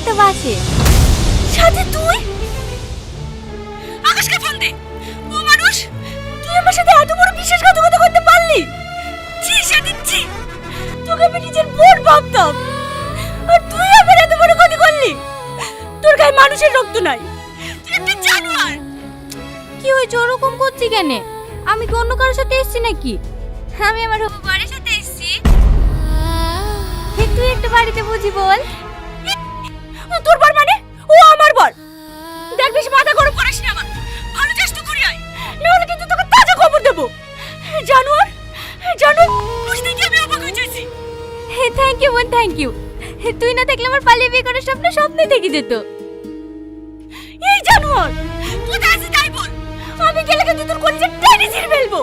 একটা বাসে। সাথে তুই? আকাশকে ফোন দে। ও মানুষ, তুই আমার সাথে এত বড় বিশ্বাসঘাতকতা করতে পারলি? ছি দিচ্ছি, তোকে আমি নিজের বোন ভাবতাম, আর তুই আমার এত বড় ক্ষতি করলি। তোর গায়ে মানুষের রক্ত নাই, তুই একটা জানোয়ার। কি হয়েছে ওরকম করছি কেন? আমি কি অন্য কারোর সাথে এসেছি নাকি? আমি আমার বাড়ির সাথে এসেছি। তুই একটা বাড়িতে বুঝি বল। তোর বর মানে? ও আমার বর। দেখ বেশি মাথা গরম করিস না আমার। ভালো চেষ্টা করি আয়, নাহলে কিন্তু তোকে তাজা খবর দেব। জানোয়ার, বুঝতে কি আমি অবাক হয়ে যাচ্ছি। থ্যাংক ইউ বোন, থ্যাংক ইউ। তুই না থাকলে আমার পালিয়ে বিয়ে করার স্বপ্নই থেকে যেত। এই জানোয়ার, কোথায় আছিস তাই বল। আমি গেলে কিন্তু তোর কলিজা টেনে ছিঁড়ে ফেলবো।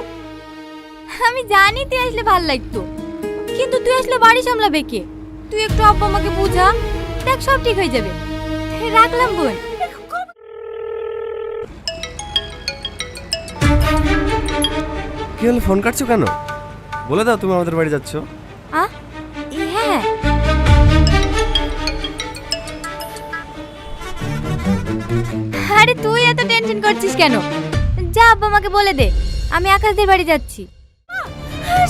আমি জানি তুই আসলে ভালো লাগতো, কিন্তু তুই আসলে বাড়ি সামলাবে কে? তুই একটু আব্বা আমাকে বুঝা, দেখ সব ঠিক হয়ে যাবে। রাখলাম বোন। কি হলো, ফোন কাটছো কেন? বলে দাও তুমি আমাদের বাড়ি যাচ্ছো। হ্যাঁ, আরে তুই এত টেনশন করছিস কেন? যা আব্বা আমাকে বলে দে, আমি আকাশদের বাড়ি যাচ্ছি।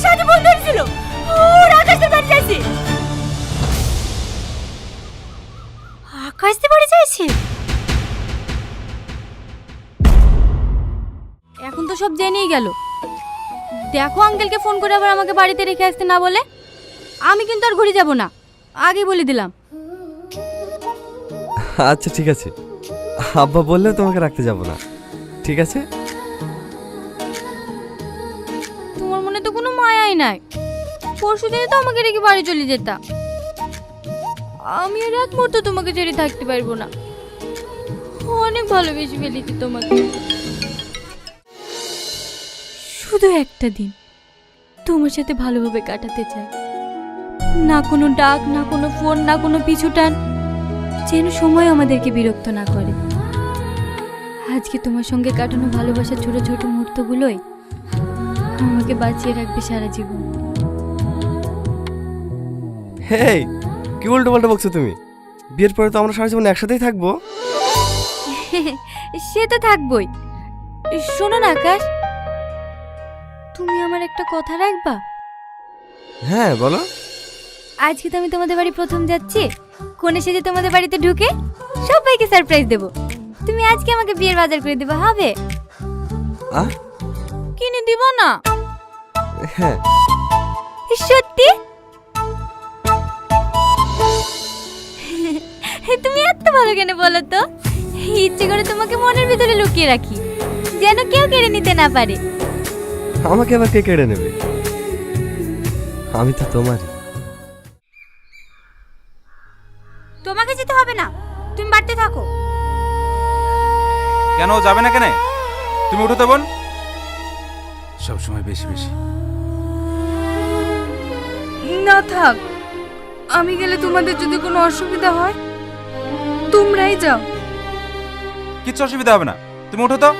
সাথে বন্ধু ছিল, ওর আকাশদের বাড়ি যাচ্ছে। আকাশদের বাড়ি যাচ্ছে? এখন তো সব জেনেই গেল। দেখো আঙ্কেলকে ফোন করে আবার আমাকে বাড়িতে রেখে আসতে না বলে। আমি কিন্তু আর ঘুরে যাব না, আগে বলে দিলাম। আচ্ছা ঠিক আছে, আব্বা বললে তোমাকে রাখতে যাব না, ঠিক আছে? তোমার মনে তো কোনো মায়াই নাই। পরশু দিনে তো আমাকে রেখে বাড়ি চলে যেতা। আমি আর এক মুহূর্ত তোমাকে ছেড়ে থাকতে পারবো না। অনেক ভালোবেসে ফেলেছি তোমাকে। শুধু একটা দিন তোমার সাথে ভালোভাবে কাটাতে চাই। না কোনো ডাক, না কোনো ফোন, না কোনো পিছু টান, যেন সময় আমাদেরকে বিরক্ত না করে। আজকে তোমার সঙ্গে কাটানো ভালোবাসার ছোট ছোট মুহূর্তগুলোই আমাকে বাঁচিয়ে রাখবে সারা জীবন। হেই, কি উল্টো পাল্টা বকছো তুমি? বিয়ের পরে তো আমরা সারা জীবন একসাথেই থাকবো। সে তো থাকবই। শোনো না আকাশ, তুমি আমার একটা কথা রাখবা? হ্যাঁ বলো। আজকে তো আমি তোমাদের বাড়ি প্রথম যাচ্ছি। কোণে সেজে তোমাদের বাড়িতে ঢুকে সবাইকে সারপ্রাইজ দেব। তুমি আজকে আমাকে বিয়ের বাজার করে দিবা, হবে? কিনে দিব না? হ্যাঁ সত্যি? তুমি এত ভালো কেন বলো তো? ইচ্ছে করে তোমাকে মনের ভিতরে লুকিয়ে রাখি, যেন কেউ কেড়ে নিতে না পারে। আমাকে আবার কে কেড়ে নেবে? আমি তো তোমারই। তোমাকে যেতে হবে না, তুমি বাড়তে থাকো। কেন যাবে না কেন? তুমি উঠো তো বোন, সব সময় বেশি বেশি। না থাক, আমি গেলে তোমাদের যদি কোনো অসুবিধা হয় তোমরাই যাও। কিচ্ছু অসুবিধা হবে না, তুমি উঠো তো।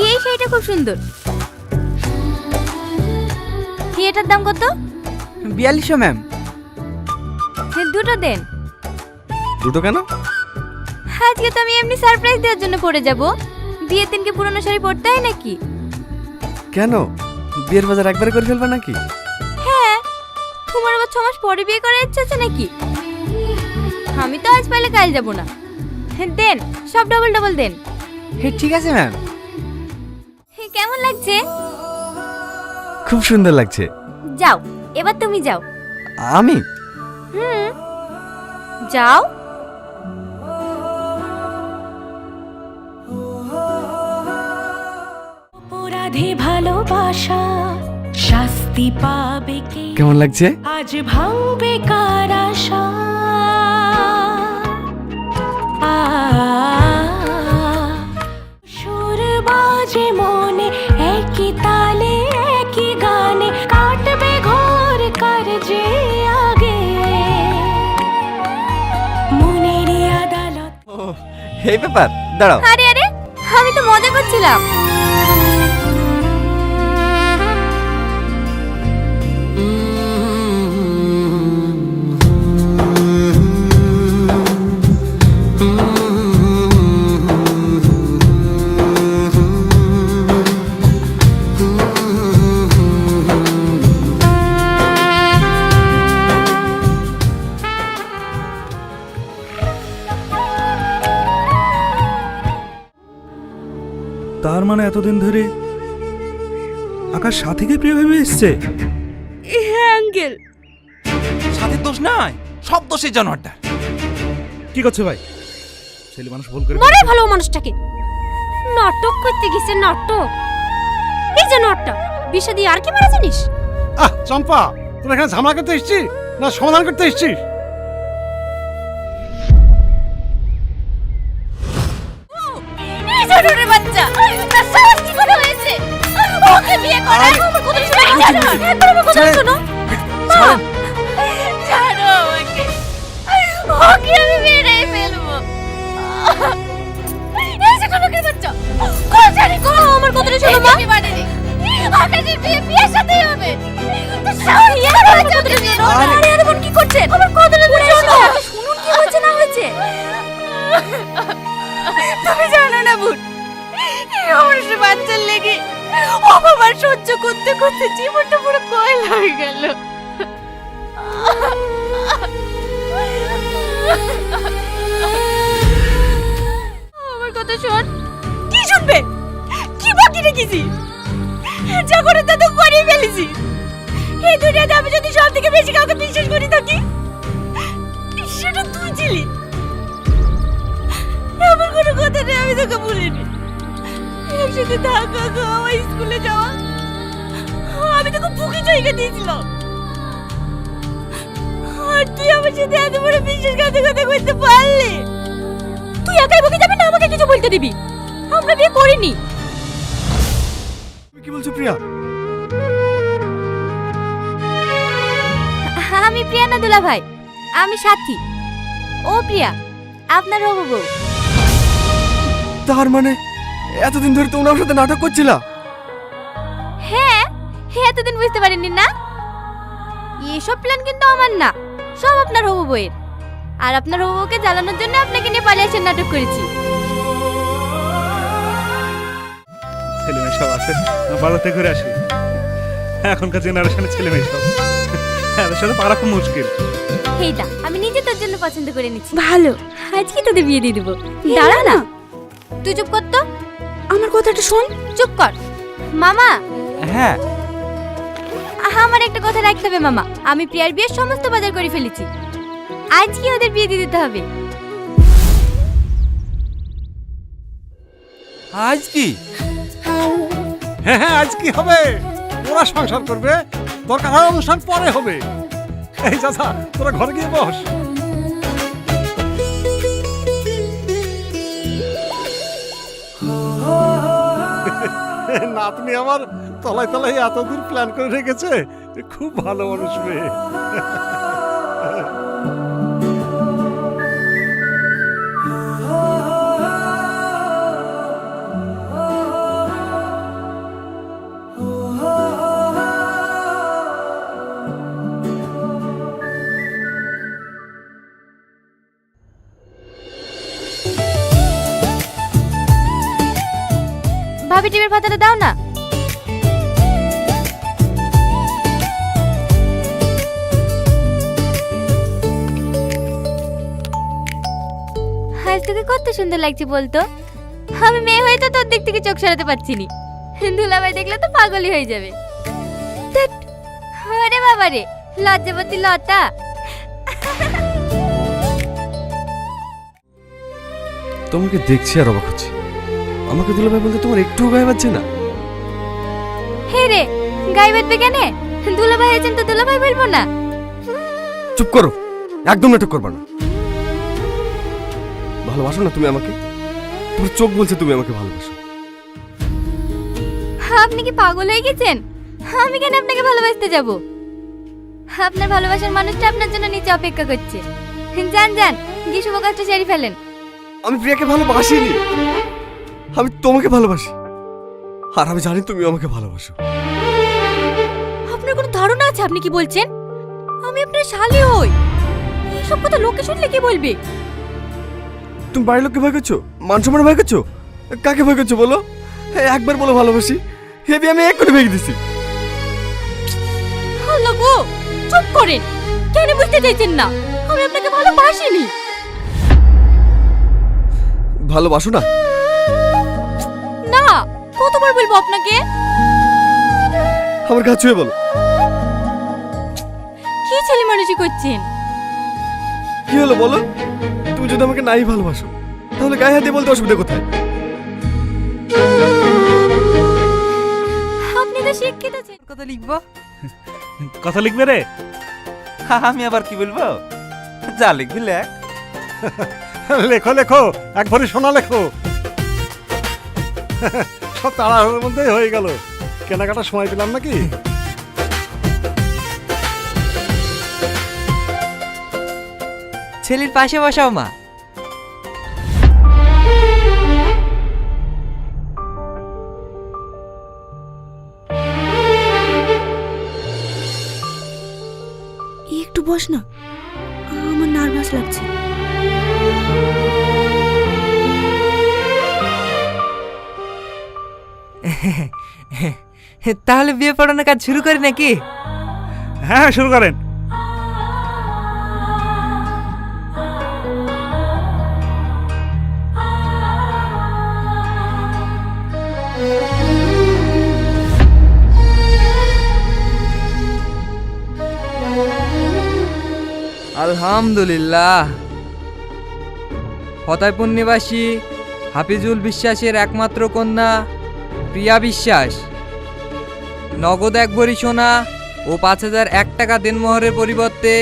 এই শাড়িটা খুব সুন্দর। এটার দাম কত? 4200 ম্যাম। দুটো দেন। দুটো কেন? আজকে তো আমি এমনি সারপ্রাইজ দেওয়ার জন্য পরে যাব। বিয়ের দিনকে পুরনো শাড়ি পরতে হয় নাকি? কেন, বিয়ের বাজার একবারে করে ফেলবা নাকি? হ্যাঁ, তোমার আবার 6 মাস পরে বিয়ে করার ইচ্ছা আছে নাকি? আমি তো আজ পাইলে কাল যাব না। দেন, সব ডবল ডবল দেন। হ্যাঁ ঠিক আছে ম্যাম। কেমন লাগছে? খুব সুন্দর লাগছে। যাও, এবার তুমি যাও। আমি? যাও। অপরাধী ভালোবাসা শাস্তি পাবে কে? কেমন লাগছে? আজ ভাঙবে কার আশা? এই ব্যাপার, দাঁড়াও। আরে আরে, আমি তো মজা করছিলাম। তার মানে এতদিন ধরে আকাশ সাথীকে প্রিয় ভেবে এসছে। হ্যাঁ আঙ্কেল। সাথীর দোষ নাই, সব দোষের জানোয়ারটার। কি করছে ভাই? ছেলে মানুষ ভুল করে মরে ভালো মানুষটাকে নাটক করতে গেছে, নাটক। এই যে নাটক বিষা দিয়ে আর কি মারা জানিস? চম্পা, তোরা এখানে ঝামেলা করতে এসেছিস না সমাধান করতে এসেছিস? এই ছোটরে বাচ্চা, তার সাহস কি করে হয়েছে? ওকে বিয়ে করা আমার কথা শুনে কি জানো? একবার আমার কথা শোনো। মা, ছাড়ো আমাকে, ওকে আমি মেরে ফেলবো। এই ছোটরে বাচ্চা, কোন জানি কো আমার কথা শোনো। মা আমি বাড়ি আকাশের বিয়ে বিয়ের সাথেই হবে। তো সাহস কি করে হয়েছে ওকে বিয়ে? আরে আরে বোন কি করছেন? আমার কথা শোনো, শুনুন কি হয়েছে না হয়েছে। তুমি জানো না বোন, আমার সে বাচ্চার লেগে অপমান সহ্য করতে করতে জীবনটা পুরো কয়লা হয়ে গেল। আমার কথা শোন। কি শুনবে? কি বাকি রেখেছি? যা করে তা তো করেই ফেলেছি। এই দুনিয়াতে আমি যদি সব থেকে বেশি কাউকে বিশ্বাস করে থাকি, সেটা তুই ছিলি। আমার কোনো কথা নেই, আমি তোকে বলিনি। একসাথে থাকা, খাওয়া, স্কুলে যাওয়া, আমি তোকে বুকে জায়গা দিয়েছিলাম। আর তুই আমার সাথে এত বড় বিশ্বাসঘাতকতা করতে পারলি? তুই একাই বুকে যাবি না আমাকে কিছু বলতে দিবি? আমরা বিয়ে করিনি। তুমি কি বলছো প্রিয়া? আমি প্রিয়া না দুলা ভাই, আমি সাথী। ও প্রিয়া, আপনার হবু বউ। তার মানে এতদিন ধরে তোমরা ওর সাথে নাটক করছিলা? হ্যাঁ, এতদিন বুঝতে পারেননি না? এসব প্ল্যান কিন্তু আমার না, সব আপনার হবু বউয়ের। আর আপনার হবু বউকে জ্বালানোর জন্য আপনাকে নিয়ে পালিয়ে আসার নাটক করেছি। ছেলে মেয়ে সব আছে, বাড়াতে করে আসি। এখনকার জেনারেশনের ছেলে মেয়ে সব এদের সাথে পারা খুব মুশকিল। এইটা আমি নিজে তোর জন্য পছন্দ করে নিচ্ছি। ভালো। আজকে তোদের বিয়ে দিয়ে দেবো। দাঁড়া না, তুই চুপ কর তো। আমার কথাটা শোন। চুপ কর মামা। হ্যাঁ, আমার একটা কথা রাখতে হবে মামা, আমি প্রিয়ার বিয়ের সমস্ত বাজার করে ফেলেছি। আজকে ওদের বিয়ে দিয়ে দিতে হবে। আজ কি? হ্যাঁ হ্যাঁ, আজ কি হবে? ওরা সংসার করবে, দরকার হয় অনুষ্ঠান পরে হবে। এই চাচা, তোরা ঘরে গিয়ে বস। নাতনি আমার তলায় তলায় এতদূর প্ল্যান করে রেখেছে। খুব ভালো মানুষ মেয়ে। ভাবি টিভির পাতাটা দাও না। আজ তোকে কত সুন্দর লাগছে বলতো। আমি মেয়ে হয়ে তো তোর দিক থেকে চোখ সরাতে পারছি নি। দুলাভাই দেখলে তো পাগলই হয়ে যাবে। ধ্যাৎ, ওরে বাবা রে, লজ্জাবতী লতা। তোমাকে দেখছি আর অবাক হচ্ছি। আমাকে দুলাভাই বলতে তোমার একটুও গায়ে বাজছে না? হে রে, গায়ে বাঁধবে কেন? দুলাভাই হয়েছেন তো দুলাভাই বলবো না? চুপ করো, একদম নাটক করবা না। ভালোবাসো না তুমি আমাকে? তোমার চোখ বলছে তুমি আমাকে ভালোবাসো। আপনি কি পাগল হয়ে গেছেন? আমি কেন আপনাকে ভালোবাসতে যাব? আপনার ভালোবাসার মানুষটা আপনার জন্য নিচে অপেক্ষা করছে। যান যান, গিয়ে শুভ কাজটা সেরে ফেলেন। আমি প্রিয়াকে ভালোবাসিনি, আমি তোমাকে ভালোবাসি। আর আমি জানি তুমি আমাকে ভালোবাসো। আপনার কোনো ধারণা আছে আপনি কি বলছেন? আমি আপনার শালি হই। এইসব কথা লোকে শুনলে কি বলবে? তুমি বাড়ির লোককে ভয় করছো, মান সম্মানে ভয় করছো? কাকে ভয় করছো বলো? একবার বলো ভালোবাসি, হেবি আমি এক করে ভেঙে দিছি। আল্লাহ গো, চুপ করেন। কেন বুঝতে চাইছেন না? আমি আপনাকে ভালোবাসিনি। ভালোবাসো না? না, কতবার বলবো আপনাকে? আমার কাছে ছুঁয়ে বলো। কি ছেলে মানুষই করছেন? কি হলো বলো? তুমি যদি আমাকে নাই ভালোবাসো তাহলে গায়ে হাতে বলতে অসুবিধা কোথায়? আপনি তো শিক্ষিত আছেন। কথা লিখবো? কথা লিখবে রে? আমি আবার কি বলবো? যা লিখবি লেখ। লেখো লেখো, একবারই শোনা লেখো। সব তাড়াহুড়োর মধ্যেই হয়ে গেল, কেনাকাটার সময় পেলাম নাকি? ছেলের পাশে বসাও মা। একটু বস না, আমার নার্ভাস লাগছে। তাহলে বিয়ে পড়ানোর কাজ শুরু করি নাকি? হ্যাঁ, শুরু করেন। আলহামদুলিল্লাহ। ফতেপুর নিবাসী হাফিজুল বিশ্বাসের একমাত্র কন্যা প্রিয়া বিশ্বাস নগদ 1 ভরি সোনা ও 5001 টাকা দেনমোহরের পরিবর্তে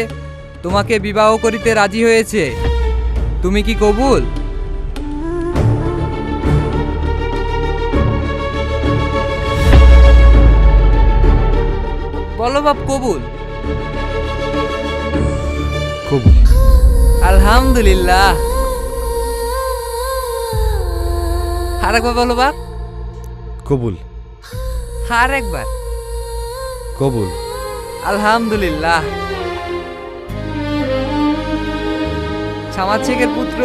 তোমাকে বিবাহ করিতে রাজি হয়েছে। তুমি কি কবুল? বলো বাপ, কবুল? কবুল। আলহামদুলিল্লাহ। আরেকবার বলো বাপ। কবুল। আরেকবার। কবুল। আলহামদুলিল্লাহ। সামাদ শেখের পুত্র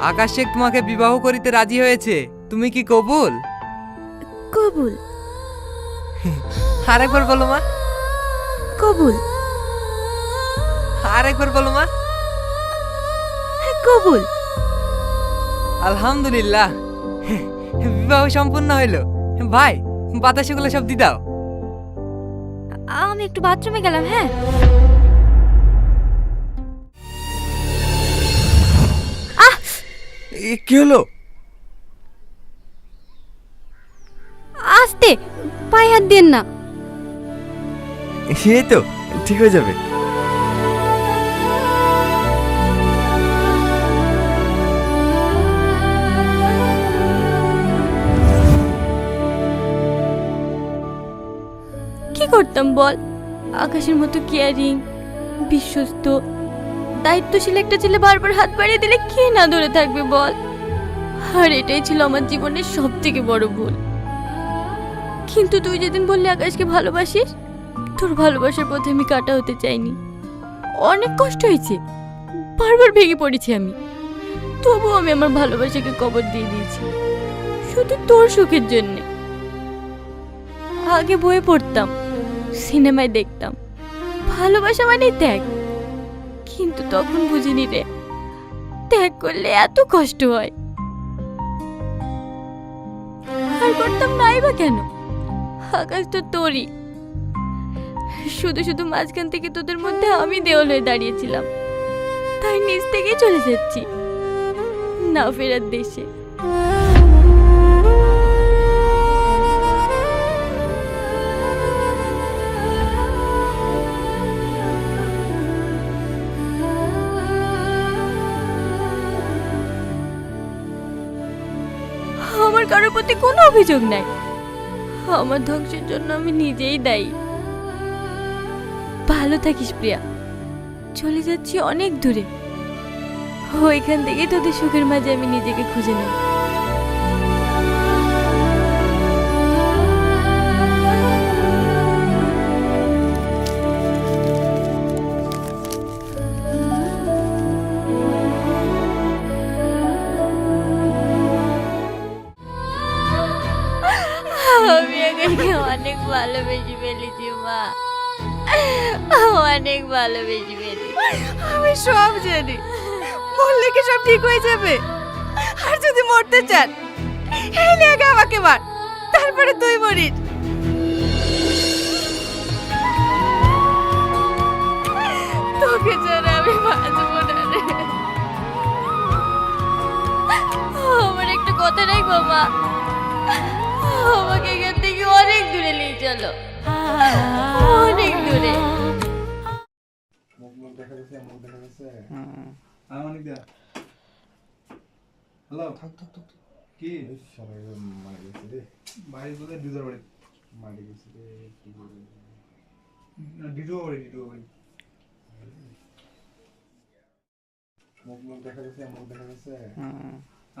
আকাশ শেখ তোমাকে বিবাহ করিতে রাজি হয়েছে। তুমি কি কবুল? কবুল। আরেকবার বলো মা। কবুল। আরেকবার বলো মা। কবুল। আলহামদুলিল্লাহ, বিবাহ সম্পূর্ণ হইল। ভাই, বাতাসগুলো সব দিয়ে দাও। আমি একটু বাথরুমে গেলাম। হ্যাঁ। কি হলো? আস্তে, পায়ে হাত দেন না। এই তো ঠিক হয়ে যাবে। কি করতাম বল? আকাশের মতো কেয়ারিং, বিশ্বস্ত, দায়িত্বশীল একটা ছেলে বারবার হাত বাড়িয়ে দিলে কে না ধরে থাকবে বল? আর এটাই ছিল আমার জীবনের সব থেকে বড় ভুল। কিন্তু তুই যেদিন বললি আকাশকে ভালোবাসিস, তোর ভালোবাসার পথে আমি কাটা হতে চাইনি। অনেক কষ্ট হয়েছে, বারবার ভেঙে পড়েছি আমি, তবুও আমি আমার ভালোবাসাকে কবর দিয়ে দিয়েছি শুধু তোর সুখের জন্যে। আগে বইয়ে পড়তাম, সিনেমায় দেখতাম, ভালোবাসা মানে ত্যাগ, কিন্তু তখন বুঝিনি রে, ত্যাগ করলে এত কষ্ট হয়। আর করতাম নাই বা কেন? আকাশ তো তোরই, শুধু শুধু মাঝখান থেকে তোদের মধ্যে আমি দেওয়াল হয়ে দাঁড়িয়েছিলাম, তাই নিজ থেকেই চলে যাচ্ছি না ফেরার দেশে। আমার কারোর প্রতি কোনো অভিযোগ নাই, আমার ধ্বংসের জন্য আমি নিজেই দায়ী। ভালো থাকিস প্রিয়া, চলে যাচ্ছি অনেক দূরে, ওইখান থেকে তোদের সুখের মাঝে আমি নিজেকে খুঁজে নেব। আমি এখানে অনেক ভালোবেসে ফেলেছি মা, অনেক ভালোবেসে ফেলেছি। আমি সব জানি, মরলে কি সব ঠিক হয়ে যাবে? আর যদি মরতে চান এই নে আগে আমাকে মার, তারপরে তুই মরিস। তোকে ছাড়া আমি বাঁচবো না রে। আমার একটা কথা রাখবো মা, আমাকে এখান থেকে অনেক দূরে নিয়ে চলো, অনেক দূরে। হ্যালো, থাক থাক থাক। কি সবাই মারা গেছে রে, ভাই বোধহয় ডিজোর বাড়ি মারা গেছে রে। কি বলে ডিজো বাড়ি, ডিজো বাড়ি মুখ দেখা গেছে, মুখ দেখা গেছে।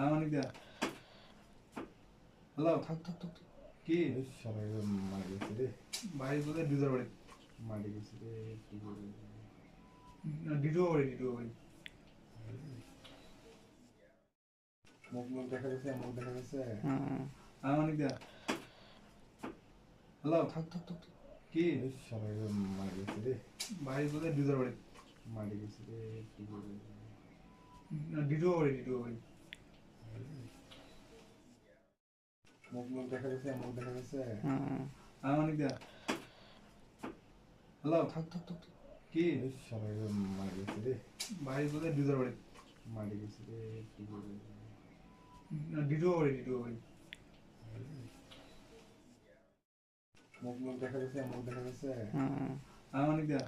আমানিক দা। হ্যালো, থাক থাক থাক। কি সবাই মারা গেছে রে, ভাই বোধহয় ডিজোর বাড়ি মারা গেছে রে। কি বলে ডিজো বাড়ি, ডিজো বাড়ি মুখ দেখা গেছে, মুখ দেখা গেছে। আমানিক দা। হ্যালো, থাক থাক থাক। কি সবাই মারা গেছে রে, ভাই বোধহয় ডিজোর বাড়ি মারা গেছে রে। কি বলে ডিজো বাড়ি, ডিজো বাড়ি মুখ দেখা গেছে, মুখ দেখা গেছে। আমানিক দা। হ্যালো, থাক থাক থাক। কি সবাই মারা গেছে রে, ভাই বোধহয় ডিজোর বাড়ি মারা গেছে রে। কি বলে ডিজো বাড়ি, ডিজো বাড়ি মুখ দেখা গেছে, মুখ দেখা গেছে। আমানিক দা।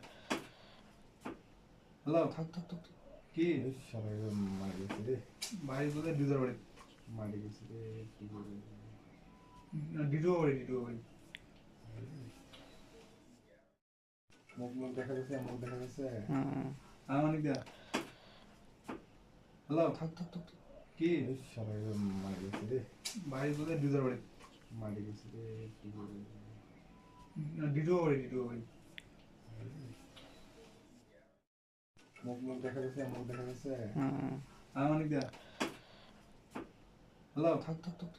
হ্যালো, থাক থাক থাক। কি সবাই মারা গেছে রে, ভাই বোধহয় ডিজোর বাড়ি মারা গেছে রে। কি বলে ডিজো বাড়ি, ডিজো বাড়ি মুখ দেখা গেছে, মুখ দেখা গেছে। আমানিক দা। হ্যালো, থাক থাক থাক। কি সবাই মারা গেছে রে, ভাই বোধহয় ডিজোর বাড়ি মারা গেছে রে। কি বলে ডিজো বাড়ি, ডিজো বাড়ি মুখ দেখা গেছে, মুখ দেখা গেছে। আমানিক দা। হ্যালো, থাক থাক থাক।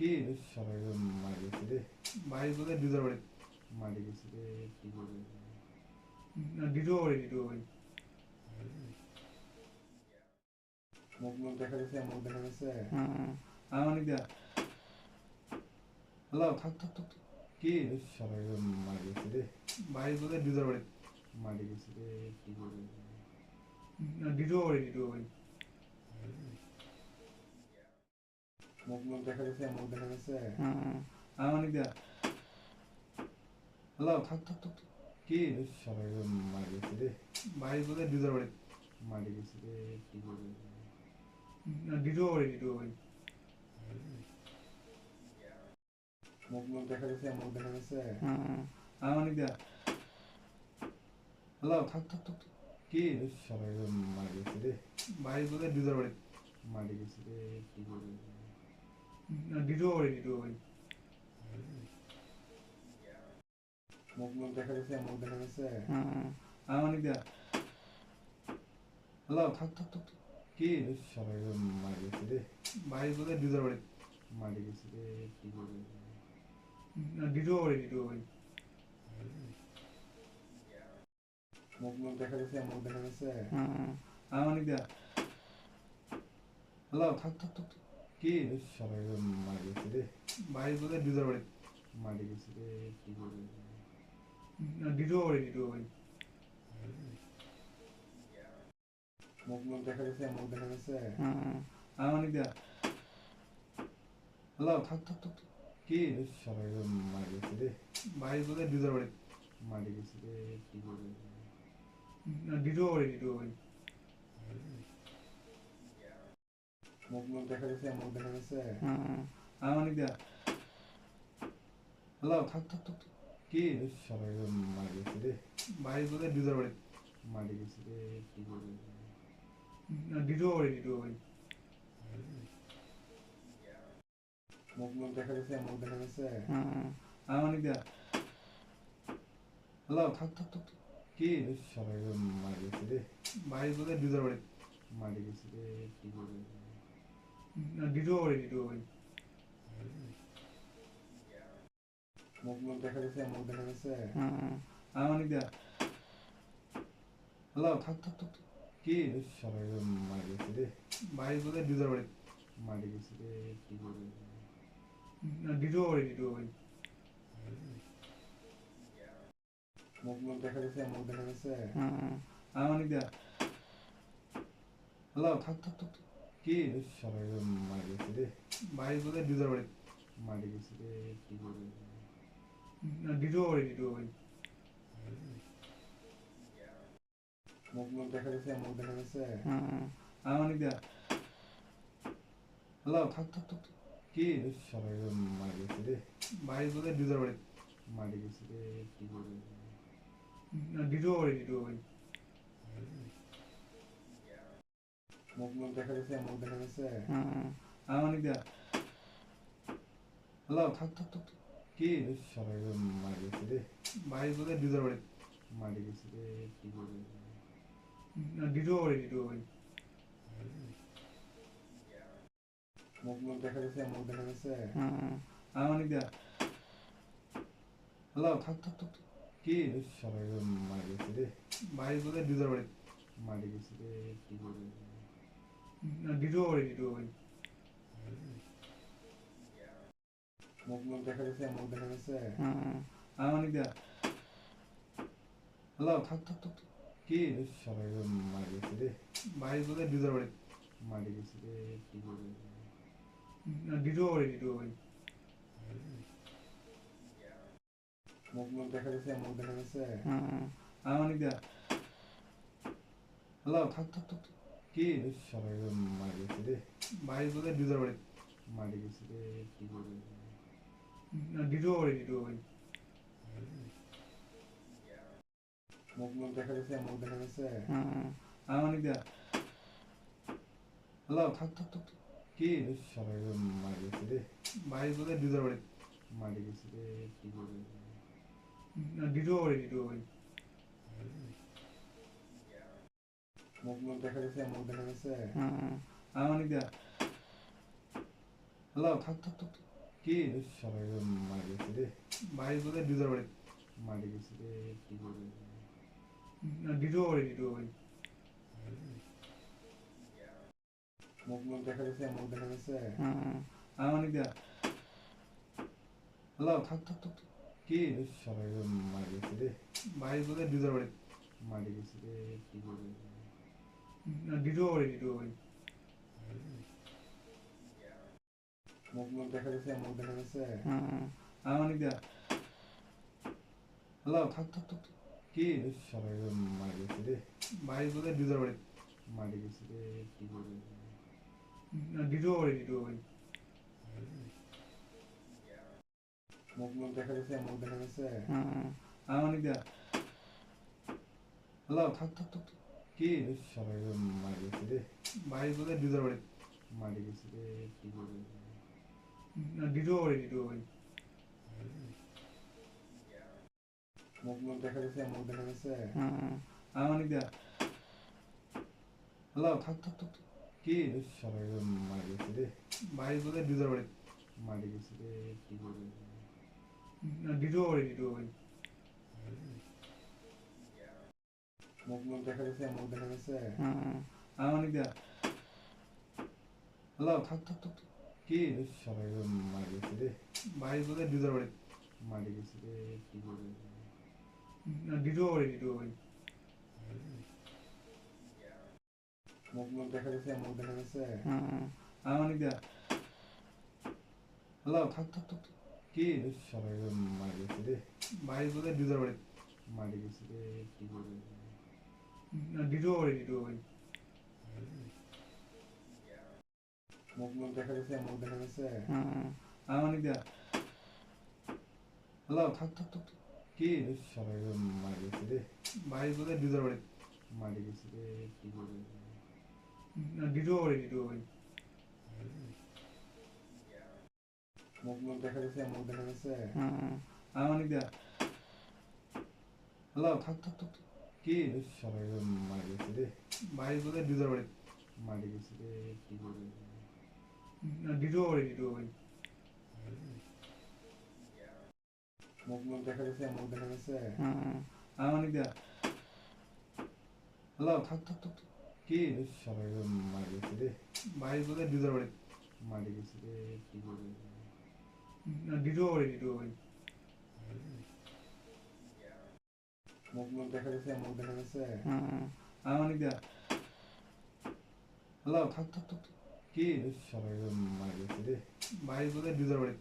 কি সবাই মারা গেছে রে, ভাই বোধহয় ডিজোর বাড়ি মারা গেছে রে। কি বলে ডিজো বাড়ি, ডিজো বাড়ি মুখ দেখা গেছে, মুখ দেখা গেছে। আমানিক দা। হ্যালো, থাক থাক থাক। কি সবাই মারা গেছে রে, ভাই বোধহয় ডিজোর বাড়ি মারা গেছে রে। কি বলে ডিজো বাড়ি, ডিজো বাড়ি মুখ দেখা গেছে, মুখ দেখা গেছে। আমানিক দা। হ্যালো, থাক থাক থাক। কি সবাই মারা গেছে রে, ভাই বোধহয় ডিজোর বাড়ি মারা গেছে রে। কি বলে ডিজো বাড়ি, ডিজো বাড়ি মুখ দেখা গেছে, মুখ দেখা গেছে। আমানিক দা। হ্যালো, থাক থাক থাক। কি সবাই মারা গেছে রে, ভাই বোধহয় ডিজোর বাড়ি মারা গেছে রে। কি বলে ডিজো বাড়ি, ডিজো বাড়ি মুখ দেখা গেছে, মুখ দেখা গেছে। আমানিক দা। হ্যালো, থাক থাক থাক। কি সবাই মারা গেছে রে, ভাই বোধহয় ডিজোর বাড়ি মারা গেছে রে। কি বলে ডিজো বাড়ি, ডিজো বাড়ি মুখ দেখা গেছে, মুখ দেখা গেছে। আমানিক দা। হ্যালো, থাক থাক থাক। কি সবাই মারা গেছে রে, ভাই বোধহয় ডিজোর বাড়ি মারা গেছে রে। কি বলে ডিজো বাড়ি, ডিজো বাড়ি মুখ দেখা গেছে, মুখ দেখা গেছে। আমানিক দা। হ্যালো, থাক থাক থাক। কি সবাই মারা গেছে রে, ভাই বোধহয় ডিজোর বাড়ি মারা গেছে রে। কি বলে ডিজো বাড়ি, ডিজো বাড়ি মুখ দেখা গেছে, মুখ দেখা গেছে। আমানিক দা। হ্যালো, থাক থাক থাক। কি সবাই মারা গেছে রে, ভাই বোধহয় ডিজোর বাড়ি মারা গেছে রে। কি বলে ডিডো বাড়ি মুখ দেখা যাচ্ছে মুখ দেখা যাচ্ছে আমানি দা হ্যালো থাক কি সবাই মারা গেছে রে ভাই বলে দুধর বাড়ি মারা গেছে রে কি বলে ডিডো বাড়ি মুখ দেখা যাচ্ছে মুখ দেখা যাচ্ছে আমানি দা হ্যালো থাক কি সবাই মারা গেছে রে ভাই বলে দুধর বাড়ি মারা গেছে রে কি বলে ডিডো বাড়ি মুখ দেখা যাচ্ছে মুখ দেখা যাচ্ছে আমানি দা হ্যালো থাক কি সবাই মারা গেছে রে ভাই বলে দুধর বাড়ি মারা গেছে রে কি বলে ডিডো বাড়ি মুখ দেখা যাচ্ছে মুখ দেখা যাচ্ছে আমানি দা হ্যালো থাক কি সবাই মারা গেছে রে ভাই বলে দুধর বাড়ি মারা গেছে রে কি বলে ডিডো বাড়ি মুখ দেখা যাচ্ছে মুখ দেখা যাচ্ছে আমানি দা হ্যালো থাক কি সবাই মারা গেছে রে ভাই বলে দুধর বাড়ি মারা গেছে রে কি বলে ডিডো বাড়ি মুখ দেখা যাচ্ছে মুখ দেখা যাচ্ছে আমানি দা হ্যালো থাক কি সবাই মারা গেছে রে ভাই বলে দুধর বাড়ি মারা গেছে রে কি বলে ডিডো বাড়ি মুখ দেখা যাচ্ছে মুখ দেখা যাচ্ছে আমানি দা হ্যালো থাক কি সবাই মারা গেছে রে ভাই বলে দুধর বাড়ি মারা গেছে রে কি বলে ডিডো বাড়ি মুখ দেখা যাচ্ছে মুখ দেখা যাচ্ছে আমানি দা হ্যালো থাক কি সবাই মারা গেছে রে ভাই বলে দুধর বাড়ি মারা গেছে রে কি বলে ডিডো বাড়ি মুখ দেখা যাচ্ছে মুখ দেখা যাচ্ছে আমানি দা হ্যালো থাক কি সবাই মারা গেছে রে ভাই বলে দুধর বাড়ি মারা গেছে রে কি বলে ডিডো বাড়ি মুখ দেখা যাচ্ছে মুখ দেখা যাচ্ছে আমানি দা হ্যালো থাক কি সবাই মারা গেছে রে ভাই বলে দুধর বাড়ি মারা গেছে রে কি বলে ডিডো বাড়ি মুখ দেখা যাচ্ছে মুখ দেখা যাচ্ছে আমানি দা হ্যালো থাক কি সবাই মারা গেছে রে ভাই বলে দুধর বাড়ি মারা গেছে রে কি বলে ডিডো বাড়ি মুখ দেখা যাচ্ছে মুখ দেখা যাচ্ছে আমানি দা হ্যালো থাক কি সবাই মারা গেছে রে ভাই বলে দুধর বাড়ি মারা গেছে রে কি বলে ডিডো বাড়ি মুখ দেখা যাচ্ছে মুখ দেখা যাচ্ছে আমানি দা হ্যালো থাক কি সবাই মারা গেছে রে ভাই বলে দুধর বাড়ি মারা গেছে রে কি বলে ডিডো বাড়ি মুখ দেখা যাচ্ছে মুখ দেখা যাচ্ছে আমানি দা হ্যালো থাক কি সবাই মারা গেছে রে ভাই বলে দুধর বাড়ি মারা গেছে রে কি বলে ডিডো বাড়ি মুখ দেখা যাচ্ছে মুখ দেখা যাচ্ছে আমানি দা হ্যালো থাক কি সবাই মারা গেছে রে ভাই বলে দুধর বাড়ি মারা গেছে রে কি বলে ডিডো বাড়ি মুখ দেখা যাচ্ছে মুখ দেখা যাচ্ছে আমানি দা হ্যালো থাক কি সবাই মারা গেছে রে ভাই বলে দুধর বাড়ি মারা গেছে রে কি বলে ডিডো বাড়ি মুখ দেখা যাচ্ছে মুখ দেখা যাচ্ছে আমানি দা হ্যালো থাক কি সবাই মারা গেছে রে ভাই বলে দুধর বাড়ি মারা গেছে রে কি বলে ভিডিও করে মুখ মুখ দেখা যাচ্ছে আমানিক দা হ্যালো থাক থাক থাক কি সবাই মারা গেছে রে বাইরে কোথায় দুধের বাড়ি মারা গেছে রে কি করে ভিডিও করে মুখ মুখ দেখা যাচ্ছে আমানিক দা হ্যালো থাক থাক থাক কি সবাই মারা গেছে রে বাইরে কোথায় দুধের বাড়ি মারা গেছে রে কি করে ভিডিও করে মুখ মুখ দেখা যাচ্ছে আমানিক দা হ্যালো থাক থাক থাক কি সবাই মারা গেছে রে বাইরে কোথায় দুধের বাড়ি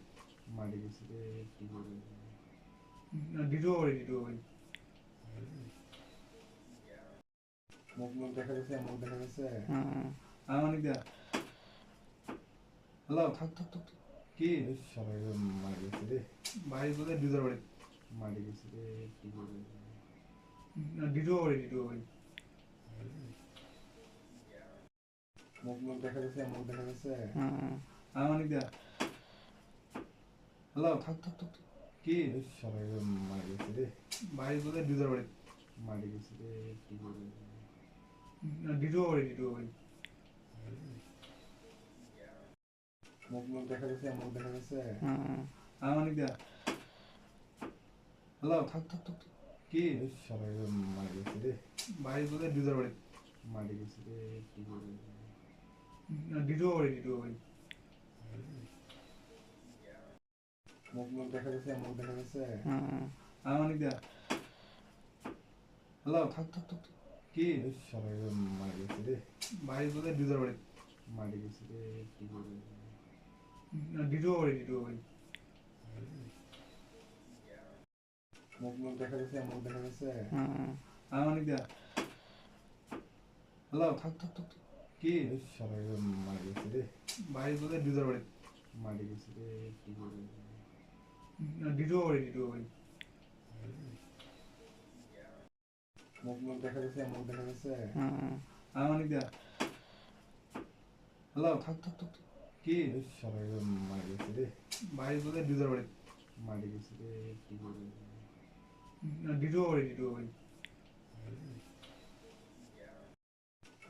মারা গেছে রে কি করে ভিডিও করে মুখ মুখ দেখা যাচ্ছে আমানিক দা হ্যালো থাক থাক থাক কি সবাই মারা গেছে রে বাইরে কোথায় দুধের বাড়ি মারা গেছে রে কি করে ভিডিও করে মুখ মুখ দেখা যাচ্ছে আমানিক দা হ্যালো থাক থাক থাক কি সবাই মারা গেছে রে বাইরে কোথায় দুধের বাড়ি মারা গেছে রে কি করে ভিডিও করে মুখ মুখ দেখা যাচ্ছে আমানিক দা হ্যালো থাক থাক থাক কি সবাই মারা গেছে রে বাইরে কোথায় দুধের বাড়ি মারা গেছে রে কি করে ভিডিও করে মুখ মুখ দেখা যাচ্ছে আমানিক দা হ্যালো থাক থাক থাক কি সবাই মারা গেছে রে বাইরে কোথায় দুধের বাড়ি মারা গেছে রে কি করে ভিডিও করে মুখ মুখ দেখা যাচ্ছে আমানিক দা হ্যালো থাক থাক থাক কি সবাই মারা গেছে রে বাইরে কোথায় দুধের বাড়ি মারা গেছে রে কি করে ভিডিও করে মুখ মুখ দেখা যাচ্ছে আমানিক দা হ্যালো থাক থাক থাক কি সবাই মারা গেছে রে বাইরে কোথায় দুধের বাড়ি মারা গেছে রে কি করে ভিডিও করে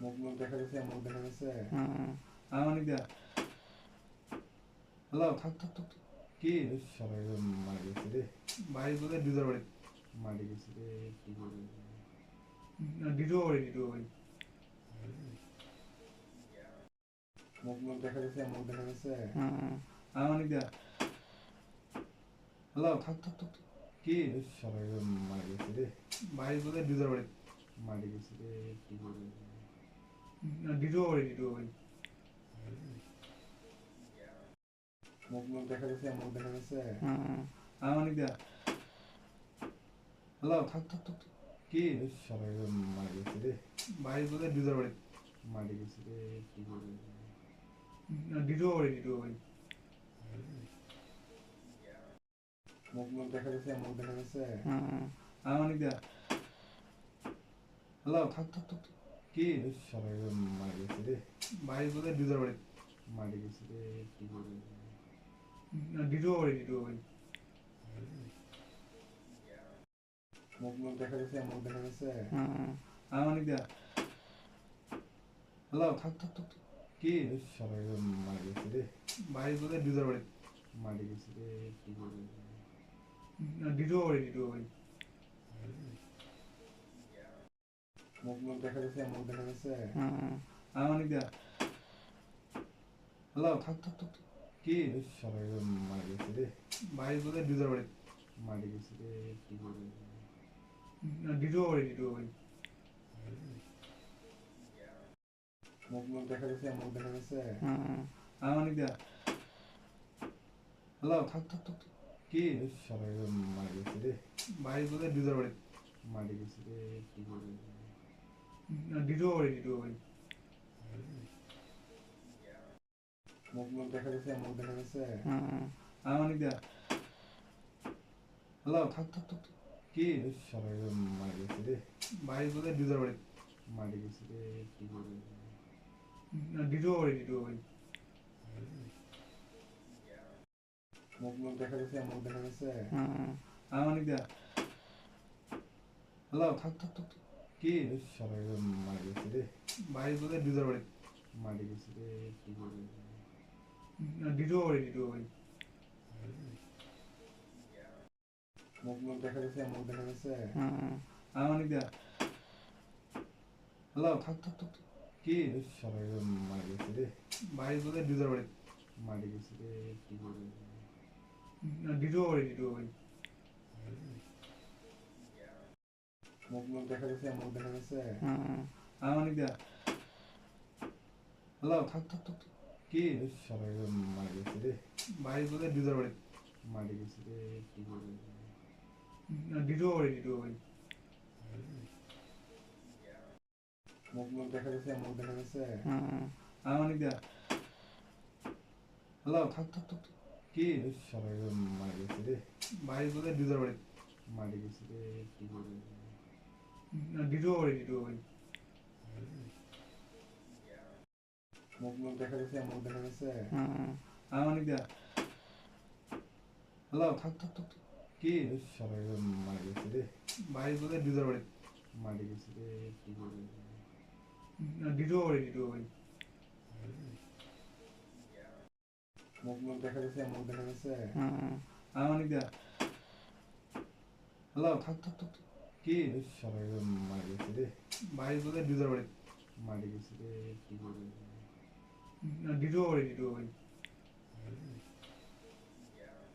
মুখ মুখ দেখা যাচ্ছে আমানিক দা হ্যালো থাক থাক থাক কি সবাই মারা গেছে রে বাইরে কোথায় দুধের বাড়ি মারা গেছে রে কি করে ভিডিও করে মুখ মুখ দেখা যাচ্ছে আমানিক দা হ্যালো থাক থাক থাক কি সবাই মারা গেছে রে বাইরে কোথায় দুধের বাড়ি মারা গেছে রে কি করে ভিডিও করে মুখ মুখ দেখা যাচ্ছে আমানিক দা হ্যালো থাক থাক থাক কি সবাই মারা গেছে রে বাইরে কোথায় দুধের বাড়ি মারা গেছে রে কি করে ভিডিও করে মুখ মুখ দেখা যাচ্ছে আমানিক দা হ্যালো থাক থাক থাক কি সবাই মারা গেছে রে বাইরে কোথায় দুধের বাড়ি মারা গেছে রে কি করে ভিডিও করে মুখ মুখ দেখা যাচ্ছে আমানিক দা হ্যালো থাক থাক থাক কি সবাই মারা গেছে রে বাইরে কোথায় দুধের বাড়ি মারা গেছে রে কি করে ভিডিও করে মুখ মুখ দেখা যাচ্ছে আমানিক দা হ্যালো থাক থাক থাক কি সবাই মারা গেছে রে বাইরে কোথায় দুধের বাড়ি মারা গেছে রে কি করে ভিডিও করে মুখ মুখ দেখা যাচ্ছে আমানিক দা হ্যালো থাক থাক থাক কি সবাই মারা গেছে রে বাইরে কোথায় দুধের বাড়ি মারা গেছে রে কি করে ভিডিও করে মুখ মুখ দেখা যাচ্ছে আমানিক দা হ্যালো থাক থাক থাক কি সবাই মারা গেছে রে বাইরে কোথায় দুধের বাড়ি মারা গেছে রে কি করে ভিডিও করি মুখ দেখা গেছে আমানিক দা হ্যালো থাক কি মারা গেছে রে বাইরে বলে দুধের বাড়ি মারা গেছে রে ভিডিও করি মুখ দেখা গেছে আমানিক দা হ্যালো থাক কি মারা গেছে রে বাইরে বলে দুধের বাড়ি মারা গেছে রে ভিডিও করি মুখ দেখা গেছে আমানিক দা হ্যালো থাক কি মারা গেছে রে বাইরে বলে দুধের বাড়ি মারা গেছে রে ভিডিও করি মুখ দেখা গেছে আমানিক দা হ্যালো থাক কি মারা গেছে রে বাইরে বলে দুধের বাড়ি মারা গেছে রে ভিডিও করি মুখ দেখা গেছে আমানিক দা হ্যালো থাক কি মারা গেছে রে বাইরে বলে দুধের বাড়ি মারা গেছে রে ভিডিও করি মুখ দেখা গেছে আমানিক দা হ্যালো থাক কি মারা গেছে রে বাইরে বলে দুধের বাড়ি মারা গেছে রে ভিডিও করি